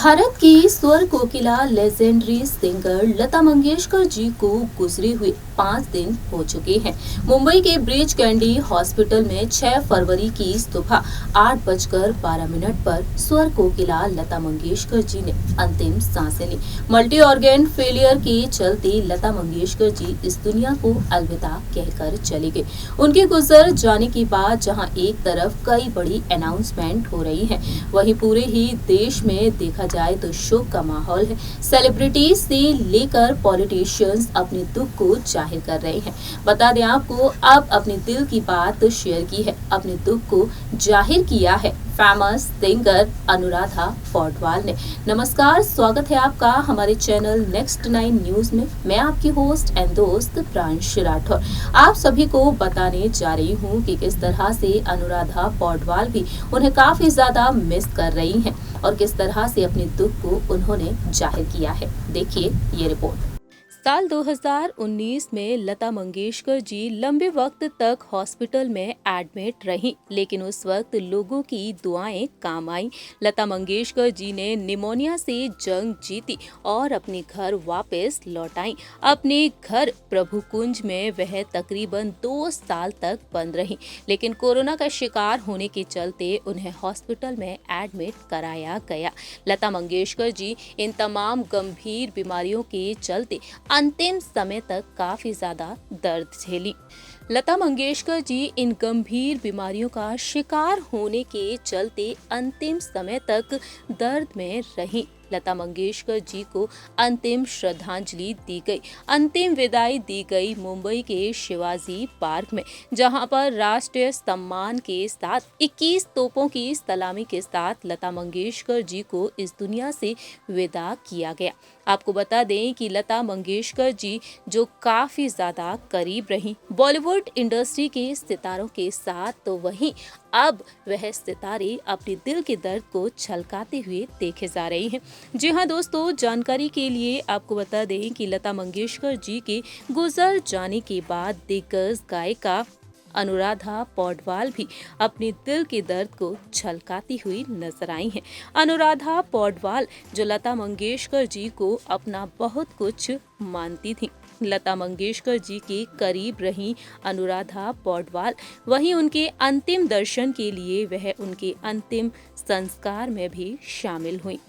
भारत की स्वर कोकिला legendary singer Lata Mangeshkar ji को गुजरे हुए 5 दिन हो चुके हैं। मुंबई के ब्रीच कैंडी हॉस्पिटल में 6 फरवरी की सुबह 8:12 पर स्वर कोकिला लता मंगेशकर जी ने अंतिम सांसें ली। मल्टी ऑर्गेन फेलियर के चलते लता मंगेशकर जी इस दुनिया को अलविदा कहकर चले गए। उनके गुजर जाने के बाद जहां एक तरफ कई बड़ी अनाउंसमेंट हो रही है, वहीं पूरे ही देश में देखा जाए तो शोक का माहौल है। सेलिब्रिटीज से लेकर पॉलिटिशियंस अपने दुख को जाहिर कर रहे हैं। बता दें आपको, अब अपने दिल की बात शेयर की है, अपने दुख को जाहिर किया है फेमस सिंगर अनुराधा पौडवाल ने। नमस्कार, स्वागत है आपका हमारे चैनल नेक्स्ट 9 न्यूज में। मैं आपकी होस्ट एंड दोस्त प्रांश राठौर आप सभी को बताने जा रही हूँ कि किस तरह से अनुराधा पौडवाल भी उन्हें काफी ज्यादा मिस कर रही हैं और किस तरह से अपने दुख को उन्होंने जाहिर किया है। देखिए ये रिपोर्ट। साल 2019 में लता मंगेशकर जी लंबे वक्त तक हॉस्पिटल में एडमिट रहीं, लेकिन उस वक्त लोगों की दुआएं काम आई। लता मंगेशकर जी ने निमोनिया से जंग जीती और अपने घर वापस लौट आईं। अपने घर प्रभु कुंज में वह तकरीबन 2 साल तक बंद रहीं, लेकिन कोरोना का शिकार होने के चलते उन्हें हॉस्पिटल में एडमिट कराया गया। लता मंगेशकर जी इन तमाम गंभीर बीमारियों के चलते अंतिम समय तक काफी ज्यादा दर्द झेली। लता मंगेशकर जी इन गंभीर बीमारियों का शिकार होने के चलते अंतिम समय तक दर्द में रहीं। लता मंगेशकर जी को अंतिम श्रद्धांजलि दी गई, अंतिम विदाई दी गई मुंबई के शिवाजी पार्क में, जहां पर राष्ट्रीय सम्मान के साथ 21 तोपों की सलामी के साथ लता मंगेशकर जी को इस दुनिया से विदा किया गया। आपको बता दें कि लता मंगेशकर जी जो काफी ज्यादा करीब रही बॉलीवुड इंडस्ट्री के सितारों के साथ, तो वहीं अब वह सितारे अपने दिल के दर्द को छलकाते हुए देखे जा रहे हैं। जी हाँ दोस्तों, जानकारी के लिए आपको बता दें कि लता मंगेशकर जी के गुजर जाने के बाद दिग्गज गायिका अनुराधा पौडवाल भी अपने दिल के दर्द को छलकाती हुई नजर आई हैं। अनुराधा पौडवाल जो लता मंगेशकर जी को अपना बहुत कुछ मानती थी। लता मंगेशकर जी के करीब रही अनुराधा पौडवाल वहीं उनके अंतिम दर्शन के लिए वह उनके अंतिम संस्कार में भी शामिल हुई।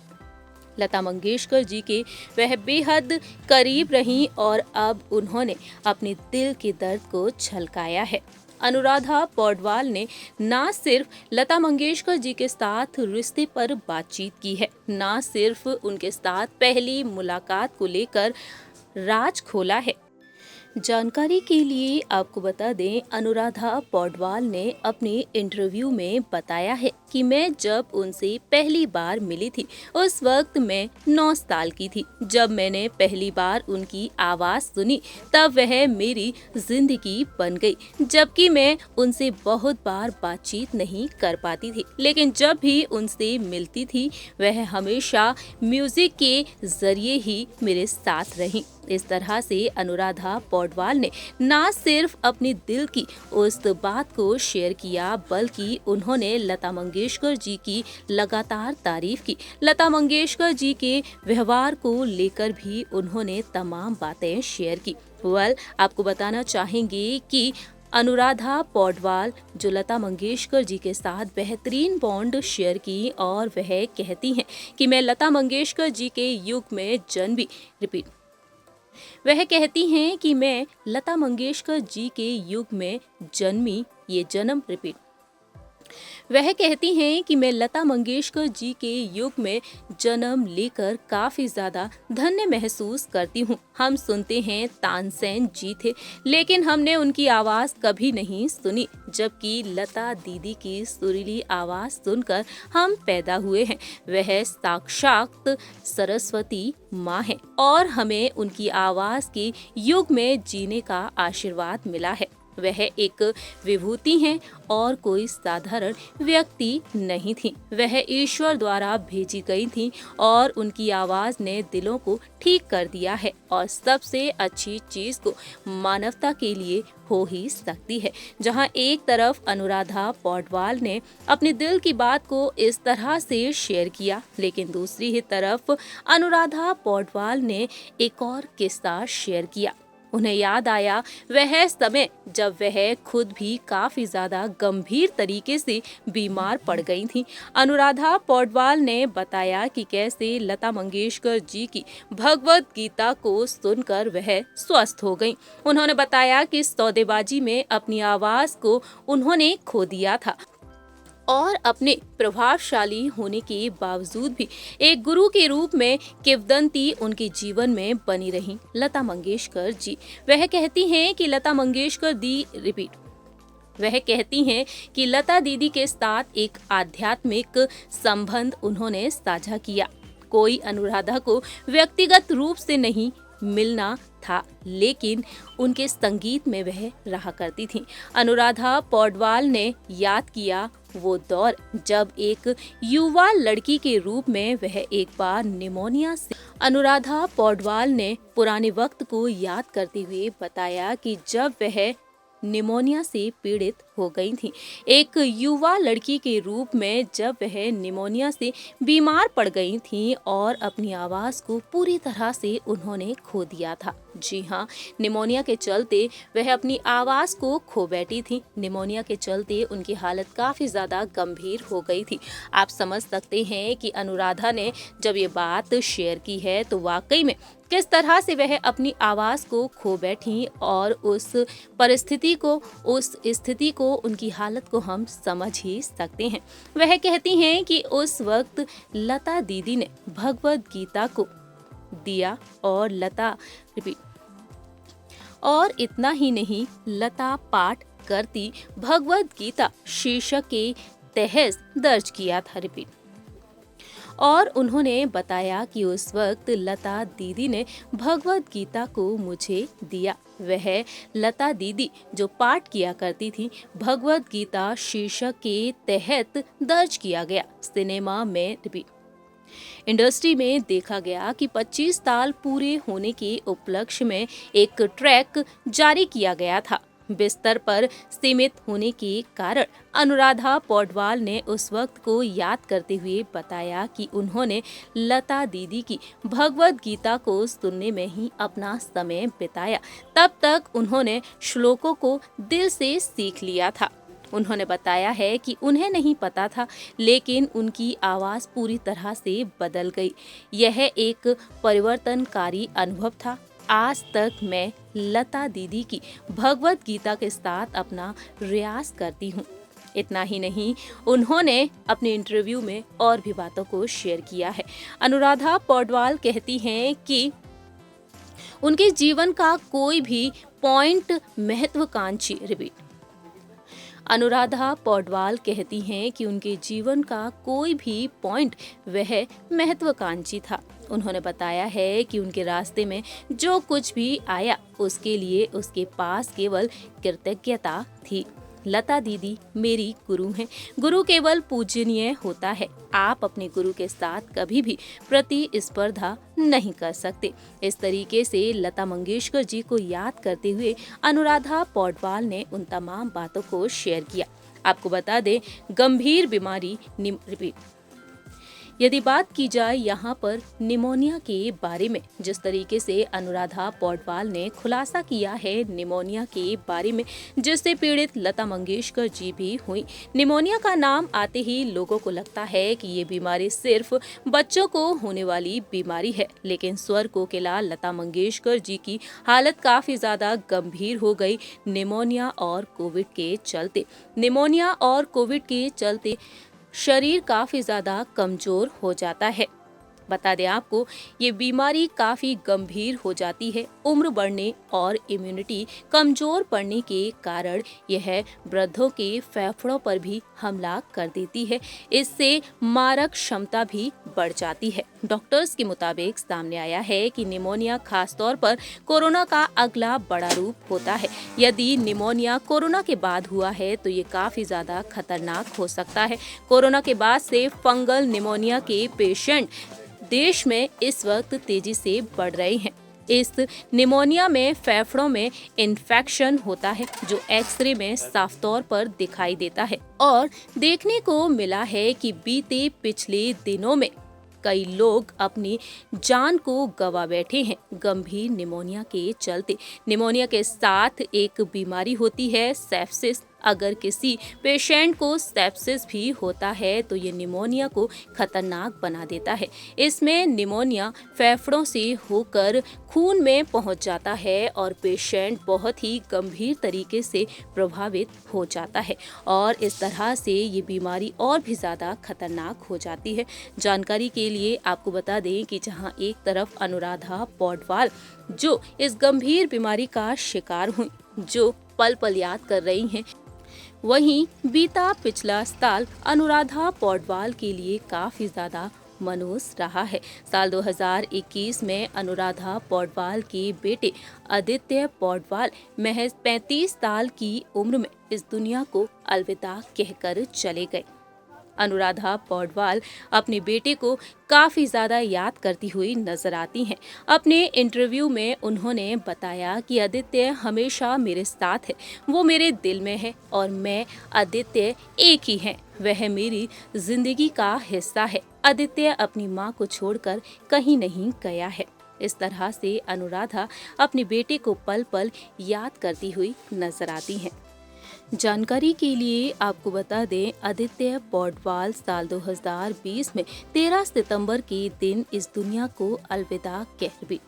लता मंगेशकर जी के वह बेहद करीब रहीं और अब उन्होंने अपने दिल के दर्द को छलकाया है। अनुराधा पौडवाल ने ना सिर्फ लता मंगेशकर जी के साथ रिश्ते पर बातचीत की है, ना सिर्फ उनके साथ पहली मुलाकात को लेकर राज खोला है। जानकारी के लिए आपको बता दें, अनुराधा पौडवाल ने अपने इंटरव्यू में बताया है कि मैं जब उनसे पहली बार मिली थी उस वक्त मैं 9 साल की थी। जब मैंने पहली बार उनकी आवाज़ सुनी तब वह मेरी जिंदगी बन गई। जबकि मैं उनसे बहुत बार बातचीत नहीं कर पाती थी, लेकिन जब भी उनसे मिलती थी वह हमेशा म्यूजिक के जरिए ही मेरे साथ रही। इस तरह से अनुराधा पौडवाल ने ना सिर्फ अपने दिल की उस बात को शेयर किया, बल्कि उन्होंने लता मंगेशकर जी की लगातार तारीफ की। लता मंगेशकर जी के व्यवहार को लेकर भी उन्होंने तमाम बातें शेयर की। आपको बताना चाहेंगे कि अनुराधा पौडवाल जो लता मंगेशकर जी के साथ बेहतरीन बॉन्ड शेयर की और वह कहती हैं कि मैं लता मंगेशकर जी के युग में वह कहती हैं कि मैं लता मंगेशकर जी के युग में जन्मी, ये जन्म रिपीट वह कहती हैं कि मैं लता मंगेशकर जी के युग में जन्म लेकर काफी ज्यादा धन्य महसूस करती हूँ। हम सुनते हैं तानसेन जी थे, लेकिन हमने उनकी आवाज कभी नहीं सुनी, जबकि लता दीदी की सुरीली आवाज सुनकर हम पैदा हुए हैं। वह साक्षात सरस्वती माँ है और हमें उनकी आवाज के युग में जीने का आशीर्वाद मिला है। वह एक विभूति हैं और कोई साधारण व्यक्ति नहीं थी। वह ईश्वर द्वारा भेजी गई थी और उनकी आवाज ने दिलों को ठीक कर दिया है और सबसे अच्छी चीज को मानवता के लिए हो ही सकती है। जहां एक तरफ अनुराधा पौडवाल ने अपने दिल की बात को इस तरह से शेयर किया, लेकिन दूसरी ही तरफ अनुराधा पौडवाल ने एक और किस्सा शेयर किया। उन्हें याद आया वह समय जब वह खुद भी काफी ज्यादा गंभीर तरीके से बीमार पड़ गई थी। अनुराधा पौडवाल ने बताया कि कैसे लता मंगेशकर जी की भगवत गीता को सुनकर वह स्वस्थ हो गईं। उन्होंने बताया कि सौदेबाजी में अपनी आवाज को उन्होंने खो दिया था और अपने प्रभावशाली होने के बावजूद भी एक गुरु के रूप में किंवदंती उनके जीवन में बनी रही लता मंगेशकर जी। वह कहती हैं कि लता दीदी के साथ एक आध्यात्मिक संबंध उन्होंने साझा किया। कोई अनुराधा को व्यक्तिगत रूप से नहीं मिलना था, लेकिन उनके संगीत में वह रहा करती थी। अनुराधा पौडवाल ने याद किया वो दौर जब एक युवा लड़की के रूप में वह एक बार निमोनिया से। अनुराधा पौडवाल ने पुराने वक्त को याद करते हुए बताया कि जब वह निमोनिया से पीड़ित हो गई थी, एक युवा लड़की के रूप में जब वह निमोनिया से बीमार पड़ गई थी और अपनी आवाज को पूरी तरह से उन्होंने खो दिया था। जी हाँ, निमोनिया के चलते वह अपनी आवाज को खो बैठी थी। निमोनिया के चलते उनकी हालत काफी ज्यादा गंभीर हो गई थी। आप समझ सकते हैं कि अनुराधा ने जब ये बात शेयर की है तो वाकई में किस तरह से वह अपनी आवाज को खो बैठी और उस परिस्थिति को, उस स्थिति को, उनकी हालत को हम समझ ही सकते हैं। वह कहती हैं कि उस वक्त लता दीदी ने भगवत गीता को दिया और और इतना ही नहीं, लता पाठ करती भगवत गीता शीर्षक के तहत दर्ज किया था। और उन्होंने बताया कि उस वक्त लता दीदी ने भगवत गीता को मुझे दिया। वह लता दीदी जो पाठ किया करती थी, भगवत गीता शीर्षक के तहत दर्ज किया गया। सिनेमा में इंडस्ट्री में देखा गया कि 25 साल पूरे होने के उपलक्ष्य में एक ट्रैक जारी किया गया था। बिस्तर पर सीमित होने के कारण अनुराधा पौडवाल ने उस वक्त को याद करते हुए बताया कि उन्होंने लता दीदी की भगवत गीता को सुनने में ही अपना समय बिताया। तब तक उन्होंने श्लोकों को दिल से सीख लिया था। उन्होंने बताया है कि उन्हें नहीं पता था, लेकिन उनकी आवाज पूरी तरह से बदल गई। यह एक परिवर्तनकारी अनुभव था। आज तक मैं लता दीदी की भगवत गीता के साथ अपना रियाज करती हूँ। इतना ही नहीं, उन्होंने अपने इंटरव्यू में और भी बातों को शेयर किया है। अनुराधा पौडवाल कहती हैं कि उनके जीवन का कोई भी पॉइंट महत्वाकांक्षी अनुराधा पौडवाल कहती हैं कि उनके जीवन का कोई भी पॉइंट वह महत्वाकांक्षी था। उन्होंने बताया है कि उनके रास्ते में जो कुछ भी आया उसके लिए उसके पास केवल कृतज्ञता थी। लता दीदी मेरी गुरु हैं। गुरु केवल पूजनीय होता है। आप अपने गुरु के साथ कभी भी प्रतिस्पर्धा नहीं कर सकते। इस तरीके से लता मंगेशकर जी को याद करते हुए अनुराधा पौडवाल ने उन तमाम बातों को शेयर किया। आपको बता दें, गंभीर बीमारी यदि बात की जाए यहाँ पर निमोनिया के बारे में, जिस तरीके से अनुराधा पौडवाल ने खुलासा किया है निमोनिया के बारे में, जिससे पीड़ित लता मंगेशकर जी भी हुई। निमोनिया का नाम आते ही लोगों को लगता है कि ये बीमारी सिर्फ बच्चों को होने वाली बीमारी है, लेकिन स्वर कोकिला लता मंगेशकर जी की हालत काफी ज्यादा गंभीर हो गई निमोनिया और कोविड के चलते शरीर काफी ज्यादा कमजोर हो जाता है। बता दें आपको, ये बीमारी काफी गंभीर हो जाती है। उम्र बढ़ने और इम्यूनिटी कमजोर पड़ने के कारण यह वृद्धों के फेफड़ों पर भी हमला कर देती है। इससे मारक क्षमता भी बढ़ जाती है। डॉक्टर्स के मुताबिक सामने आया है कि निमोनिया खास तौर पर कोरोना का अगला बड़ा रूप होता है। यदि निमोनिया कोरोना के बाद हुआ है तो ये काफी ज्यादा खतरनाक हो सकता है। कोरोना के बाद से फंगल निमोनिया के पेशेंट देश में इस वक्त तेजी से बढ़ रहे हैं। इस निमोनिया में फेफड़ों में इन्फेक्शन होता है जो एक्सरे में साफ तौर पर दिखाई देता है और देखने को मिला है कि बीते पिछले दिनों में कई लोग अपनी जान को गंवा बैठे हैं गंभीर निमोनिया के चलते। निमोनिया के साथ एक बीमारी होती है सेप्सिस। अगर किसी पेशेंट को सेप्सिस भी होता है तो ये निमोनिया को खतरनाक बना देता है। इसमें निमोनिया फेफड़ों से होकर खून में पहुंच जाता है और पेशेंट बहुत ही गंभीर तरीके से प्रभावित हो जाता है और इस तरह से ये बीमारी और भी ज़्यादा खतरनाक हो जाती है। जानकारी के लिए आपको बता दें कि जहां एक तरफ अनुराधा पौडवाल जो इस गंभीर बीमारी का शिकार हुई, जो पल पल याद कर रही हैं, वहीं बीता पिछला साल अनुराधा पौडवाल के लिए काफी ज्यादा मनहूस रहा है। साल 2021 में अनुराधा पौडवाल के बेटे आदित्य पौडवाल महज 35 साल की उम्र में इस दुनिया को अलविदा कहकर चले गए। अनुराधा पौडवाल अपने बेटे को काफी ज्यादा याद करती हुई नजर आती हैं। अपने इंटरव्यू में उन्होंने बताया कि आदित्य हमेशा मेरे साथ है, वो मेरे दिल में है और मैं आदित्य एक ही है, वह मेरी जिंदगी का हिस्सा है। आदित्य अपनी माँ को छोड़कर कहीं नहीं गया है। इस तरह से अनुराधा अपने बेटे को पल पल याद करती हुई नजर आती हैं। जानकारी के लिए आपको बता दें, आदित्य पौडवाल साल 2020 में 13 सितंबर के दिन इस दुनिया को अलविदा कह गए।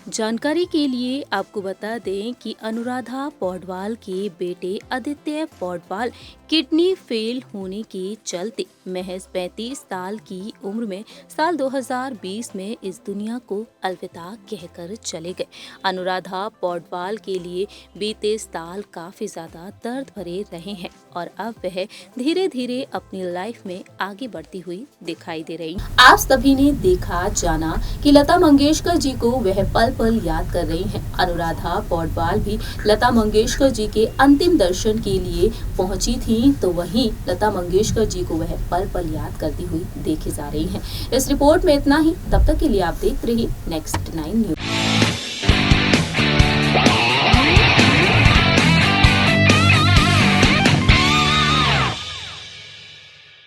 जानकारी के लिए आपको बता दें कि अनुराधा पौडवाल के बेटे आदित्य पौडवाल किडनी फेल होने के चलते महज 35 साल की उम्र में साल 2020 में इस दुनिया को अलविदा कहकर चले गए। अनुराधा पौडवाल के लिए बीते साल काफी ज्यादा दर्द भरे रहे हैं और अब वह धीरे धीरे अपनी लाइफ में आगे बढ़ती हुई दिखाई दे रही। आप सभी ने देखा जाना कि लता मंगेशकर जी को वह पल पल याद कर रही हैं। अनुराधा पौडवाल भी लता मंगेशकर जी के अंतिम दर्शन के लिए पहुंची थी, तो वहीं लता मंगेशकर जी को वह पल पल याद करती हुई देखी जा रही हैं। इस रिपोर्ट में इतना ही। तब तक के लिए आप देखते रहिए नेक्स्ट 9 न्यूज।